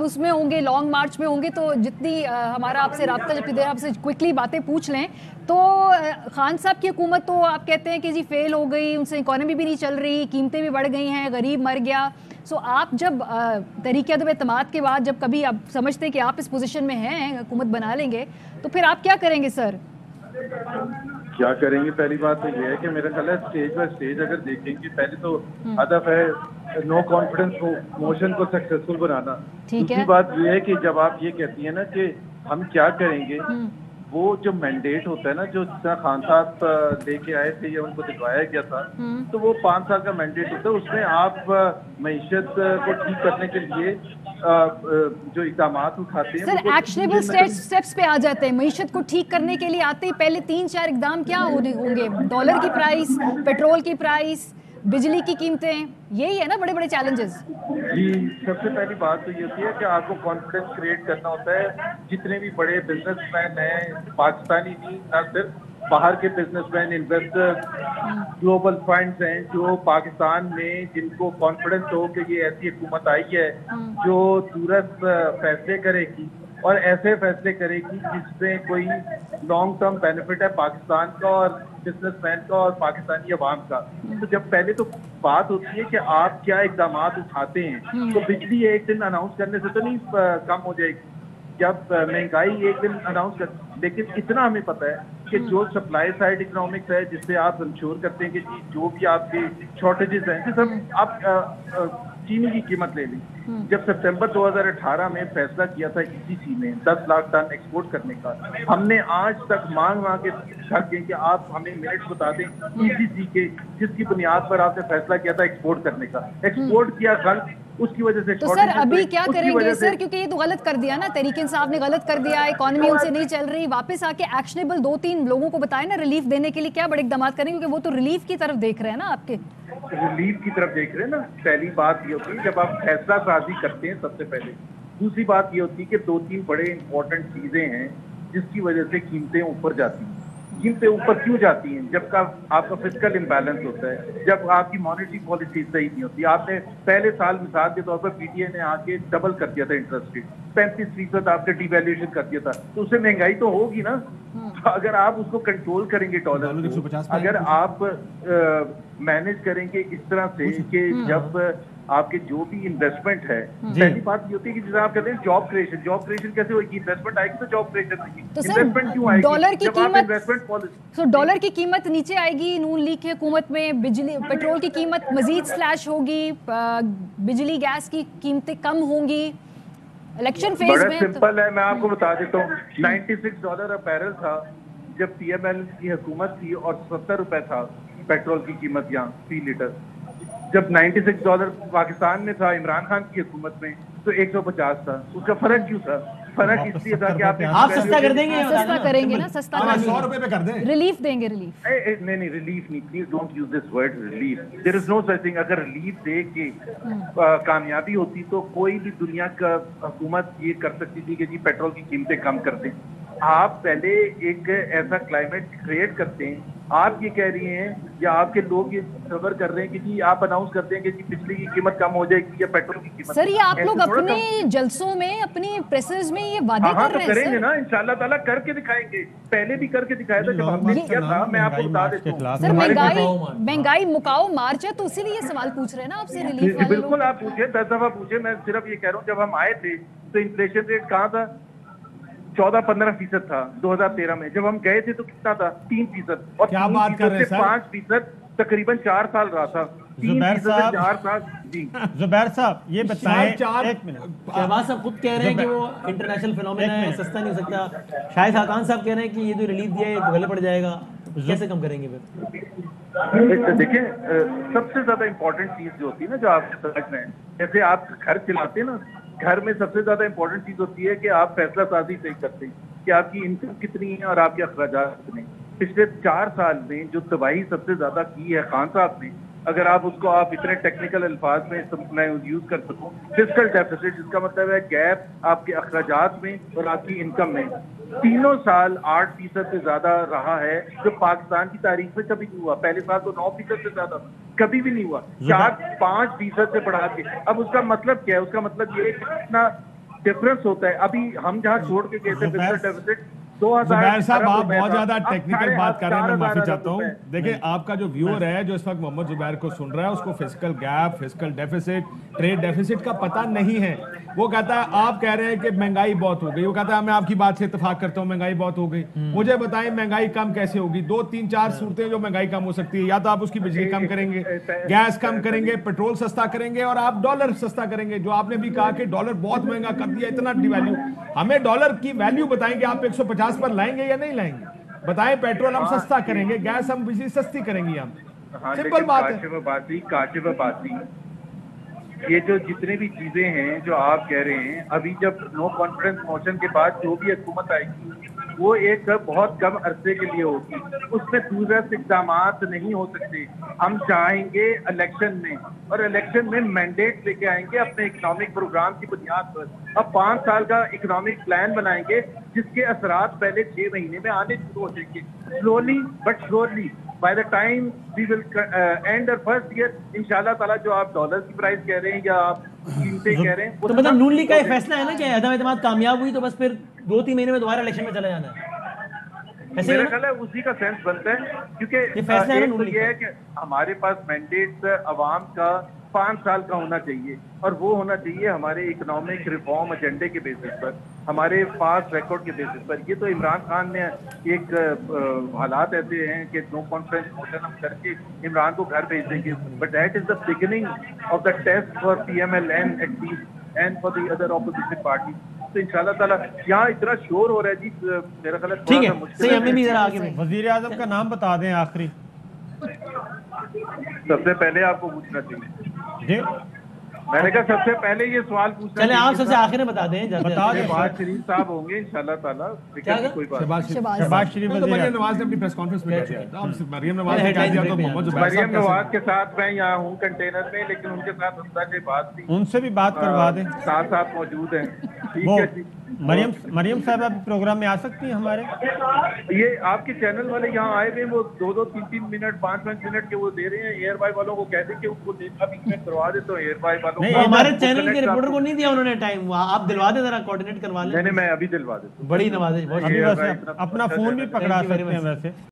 उसमें होंगे, लॉन्ग मार्च में होंगे, तो जितनी हमारा आपसे राब्ता जितनी देर आपसे क्विकली बातें पूछ लें तो खान साहब की हुकूमत तो आप कहते हैं कि जी फेल हो गई, उनसे इकोनॉमी भी नहीं चल रही, कीमतें भी बढ़ गई हैं, गरीब मर गया। सो आप जब तहरीक अदम एतमाद के बाद जब कभी आप समझते हैं कि आप इस पोजीशन में हैं, हुकूमत बना लेंगे, तो फिर आप क्या करेंगे सर? क्या करेंगे? पहली बात तो ये है कि मेरा ख्याल है स्टेज बाय स्टेज अगर देखेंगे, पहले तो हदफ है नो कॉन्फिडेंस मोशन को सक्सेसफुल बनाना। दूसरी बात ये है कि जब आप ये कहती है ना कि हम क्या करेंगे, वो जो मैंडेट होता है ना, जो खान साहब लेके आए थे या उनको दिलवाया गया था, तो वो 5 साल का मैंडेट होता है। उसमें आप मईशत को ठीक करने के लिए जो इक़दाम उठाते हैं सर, एक्शनेबल स्टेप्स पे आ जाते हैं। मईशत को ठीक करने के लिए आते ही पहले 3-4 इक़दाम क्या होंगे? डॉलर की प्राइस, पेट्रोल की प्राइस, बिजली की कीमतें, यही है ना बड़े बड़े चैलेंजेस। जी, सबसे पहली बात तो ये होती है कि आपको कॉन्फिडेंस क्रिएट करना होता है। जितने भी बड़े बिजनेसमैन हैं, पाकिस्तानी नहीं, ना सिर्फ बाहर के बिजनेसमैन, इन्वेस्टर, ग्लोबल फंड्स हैं, जो पाकिस्तान में जिनको कॉन्फिडेंस हो कि ये ऐसी हुकूमत आई है जो दूरस्थ फैसले करेगी और ऐसे फैसले करेगी जिसमें कोई लॉन्ग टर्म बेनिफिट है पाकिस्तान का और बिजनेसमैन का और पाकिस्तानी अवाम का। तो जब पहले तो बात होती है कि आप क्या इकदाम उठाते हैं, तो बिजली एक दिन अनाउंस करने से तो नहीं कम हो जाएगी। जब महंगाई एक दिन अनाउंस कर, लेकिन इतना हमें पता है कि जो सप्लाई साइड इकोनॉमिक्स है, जिससे आप इंश्योर करते हैं कि जो भी आपके शॉर्टेजेस हैं, जैसे आप चीनी की कीमत ले ली। जब सितंबर 2018 में फैसला किया था ईसीसी ने 10 लाख टन एक्सपोर्ट करने का, हमने आज तक मांग के थक गए कि आप हमें मिनट्स बता दें ईसीसी के, जिसकी बुनियाद पर आपने फैसला किया था एक्सपोर्ट करने का। एक्सपोर्ट किया गलत, उसकी वजह से। तो सर अभी क्या करेंगे सर, क्योंकि ये तो गलत कर दिया ना, तहरीक इंसाफ ने गलत कर दिया, इकोनॉमी उनसे नहीं चल रही, वापस आके एक्शनेबल 2-3 लोगों को बताए ना रिलीफ देने के लिए क्या बड़े इकदाम करेंगे, क्योंकि वो तो रिलीफ की तरफ देख रहे हैं ना, आपके रिलीफ की तरफ देख रहे हैं ना। पहली बात ये होती है जब आप फैसला साजी करते हैं सबसे पहले। दूसरी बात ये होती है कि 2-3 बड़े इंपॉर्टेंट चीजें हैं जिसकी वजह से कीमतें ऊपर जाती हैं। कीमतें ऊपर क्यों जाती हैं? जब का आपका फिजिकल इम्बैलेंस होता है, जब आपकी मॉनेटरी पॉलिसी सही नहीं होती। आपने पहले साल मिसाल के तौर पर पीटीए ने आके डबल कर दिया था इंटरेस्ट रेट, 35% आपने डिवैल्यूएशन कर दिया था, तो उससे महंगाई तो होगी ना। तो अगर आप उसको कंट्रोल करेंगे डॉलर को, अगर आप मैनेज करेंगे इस तरह से कि जब आपके जो भी इन्वेस्टमेंट है, पहली बात ये होती है कि जैसे आप कहते हैं जॉब क्रिएशन कैसे होगी? इन्वेस्टमेंट आएगी तो जॉब क्रिएशन होगी। तो इन्वेस्टमेंट क्यों आएगी? डॉलर की कीमत, इन्वेस्टमेंट पॉलिसी, तो डॉलर की कीमत नीचे आएगी नून लीग की हुकूमत में, बिजली पेट्रोल की कीमत मजीद स्लैश होगी, बिजली गैस की कीमतें कम होंगी इलेक्शन फेज में। बड़ा सिंपल है, मैं आपको बता देता हूँ। $96 अ बैरल था जब पीएमएल की हुकूमत थी और $70 था पेट्रोल की कीमत यहाँ फी लीटर। जब $96 पाकिस्तान में था इमरान खान की हुकूमत में, तो 150 था। उसका फर्क क्यों था? फर्क इसलिए था कि आप सस्ता कर देंगे, सस्ता करेंगे ना, सस्ता 100 रुपए पे कर दें, रिलीफ देंगे। रिलीफ नहीं, रिलीफ नहीं, please don't use this word relief. There is no such thing. अगर रिलीफ दे के कामयाबी होती तो कोई भी दुनिया का हुकूमत ये कर सकती थी कि जी पेट्रोल की कीमतें कम कर दें। आप पहले एक ऐसा क्लाइमेट क्रिएट करते हैं। आप ये कह रही हैं या आपके लोग ये खबर कर रहे हैं कि जी आप अनाउंस करते हैं कि जी बिजली की कीमत कम हो जाएगी या पेट्रोल की कीमत। सर ये आप लोग अपने जलसों में, अपनी प्रेसेस में ये वादे कर रहे हैं। करेंगे ना, इंशाल्लाह ताला करके दिखाएंगे। पहले भी करके दिखाया था जब हमने किया था। मैं आपको बता देता हूँ सर, महंगाई मुकाओ मार्च है, तो इसीलिए ये सवाल पूछ रहे हैं ना आपसे रिलीफ वाले। बिल्कुल, आप पूछे, 10 दफा पूछे। मैं सिर्फ ये कह रहा हूँ जब हम आए थे तो इन्फ्लेशन रेट कहाँ था? 14-15% था 2013 में। जब हम गए थे तो कितना था? 3%। और क्या बात कर रहे हैं सर? 5% तकरीबन 4 साल रहा था। 3% 4 साल। जी जुबैर साहब ये बताएं, एक मिनट। शहबाज साहब खुद कह रहे हैं कि वो इंटरनेशनल फिनोमेना है, सस्ता नहीं हो सकता। शायद खान साहब कह रहे हैं कि ये जो रिलीफ दिया है गले पड़ जाएगा, कैसे कम करेंगे फिर? देखिए, सबसे ज्यादा इंपॉर्टेंट चीज जो होती है ना, जो आप समझ रहे हैं, जैसे आप घर चलाते हैं ना, घर में सबसे ज्यादा इंपॉर्टेंट चीज होती है कि आप फैसला साजी सही करते हैं कि आपकी इनकम कितनी है और आपके अखराजात कितने। पिछले 4 साल में जो तबाही सबसे ज्यादा की है खान साहब ने, अगर आप उसको आप इतने टेक्निकल अल्फाज में मैं यूज कर सकूं, फिस्कल डेफिसिट, जिसका मतलब है गैप आपके अखराजात में और आपकी इनकम में, तीनों साल 8% से ज्यादा रहा है, जो पाकिस्तान की तारीख में कभी नहीं हुआ। पहले साल तो 9% से ज्यादा था, कभी भी नहीं हुआ। 4-5% से बढ़ा के। अब उसका मतलब क्या है? उसका मतलब ये है कि इतना डिफरेंस होता है। अभी हम जहाँ छोड़ के गए थे बिजनेस डेफिसिट 2000 जुबैर साहब, अरब आप रुपए बहुत था, ज्यादा अब टेक्निकल साढ़े बात कर रहे हैं, मैं 4,000 माफी अरब चाहता हूँ। रुपए। देखिए, आपका जो व्यूअर है जो इस वक्त मोहम्मद जुबैर को सुन रहा है, उसको physical gap, physical deficit, trade deficit का पता नहीं है। वो कहता है आप कह रहे हैं कि महंगाई बहुत हो गई, वो कहता है मैं आपकी बात से इत्तेफाक करता हूँ, महंगाई बहुत हो गई। मुझे बताएं महंगाई कम कैसे होगी? 2 3 4 सूरतें जो महंगाई कम हो सकती है। या तो आप उसकी बिजली कम करेंगे, गैस कम करेंगे, पेट्रोल सस्ता करेंगे, और आप डॉलर सस्ता करेंगे। जो आपने भी कहा कि डॉलर बहुत महंगा कर दिया, इतना डिवैल्यू। हमें डॉलर की वैल्यू बताएंगे, आप 150 पर लाएंगे या नहीं लाएंगे? बताएं। पेट्रोल हम सस्ता करेंगे, गैस हम बिजली सस्ती करेंगे हम। सिंपल बात है। काशिफ बाती, ये जो जितने भी चीजें हैं जो आप कह रहे हैं, अभी जब नो कॉन्फिडेंस मोशन के बाद जो भी हुकूमत आएगी वो एक बहुत कम अरसे के लिए होगी, उसमें दूरदर्श इकदाम नहीं हो सकते। हम चाहेंगे इलेक्शन में, और इलेक्शन में मैंडेट लेके आएंगे अपने इकोनॉमिक प्रोग्राम की बुनियाद पर। अब 5 साल का इकोनॉमिक प्लान बनाएंगे जिसके असरात पहले 6 महीने में आने शुरू हो जाएंगे, slowly but surely. By the time we will end our first year, इंशाल्लाह ताला, जो आप डॉलर की प्राइस कह रहे हैं या आप कीमतें कह रहे हैं, तो मतलब नून लीग का ये फैसला है ना कि अदम एतमाद कामयाब हुई तो बस फिर 2-3 महीने में दोबारा इलेक्शन में चला जाना है, ऐसे मेरा है ना? ख्याल है उसी का सेंस बनता है, क्योंकि ये फैसला है ना एक नून तो लीग ये का। है कि हमारे पास मैंडेट अवाम का 5 साल का होना चाहिए, और वो होना चाहिए हमारे इकोनॉमिक रिफॉर्म एजेंडे के बेसिस पर, हमारे पास रिकॉर्ड के बेसिस पर। ये तो इमरान खान ने एक हालात ऐसे हैं कि नो कॉन्फिडेंस मोशन हम करके इमरान को घर भेज देंगे, but that is the beginning of the test for PMLN at least and for the other opposition party. तो इंशाल्लाह ताला यहाँ इतना शोर हो रहा है जी, मेरा ख्याल है ठीक थोड़ा है, सा मुश्किल सही, हमें भी जरा आगे बढ़ें। वजीर आजम का नाम बता दें आखिरी। सबसे पहले आपको पूछना चाहिए। जी, मैंने कहा सबसे पहले ये सवाल पूछना चले आप चाहिए सबसे था। आखिर में बता दें, जल्दी बता जल्दी। दें। शहबाज शरीफ साहब होंगे इंशाल्लाह ताला, क्या फिक्र की कोई बात नहीं। शहबाज शरीफ हाँ, तो वजीर मरियम आज़म। नवाज ने अपनी प्रेस कॉन्फ्रेंस में कहा था। अब मरियम नवाज ने हेडलाइंस कह दिया तो ब्रेक में मोहम्मद आना। जुबैर मरियम साहब नवाज कैसे? के साथ मैं यहाँ हूँ कंटेनर में, लेकिन उनके साथ हमदा के बात थी, उनसे भी बात करवा दें। साथ साथ मौजूद हैं। ठीक वो है जी। मरियम साहब आप प्रोग्राम में आ सकती हैं हमारे? ये आपके चैनल वाले यहाँ आए हुए हैं, वो 2-2 3-3 मिनट 5-5 मिनट के वो दे रहे हैं। एयर बाय वालों को कहते हैं कि उनको देखा भी मैं करवा देता हूँ, एयर बाय वालों नहीं, को। हमारे वो चैनल के connect रिपोर्टर आपको- को नहीं दिया उन्होंने टाइम, आप दिलवा दें, जरा कोऑर्डिनेट करवा लें। नहीं, मैं अभी दिलवा देता हूँ। बड़ी नवाजिश, बहुत अभी ये वैसे भाई इतना अपना अच्छा फोन भी चैनल है। पकड़ा Thank you very सकते हैं much. वैसे।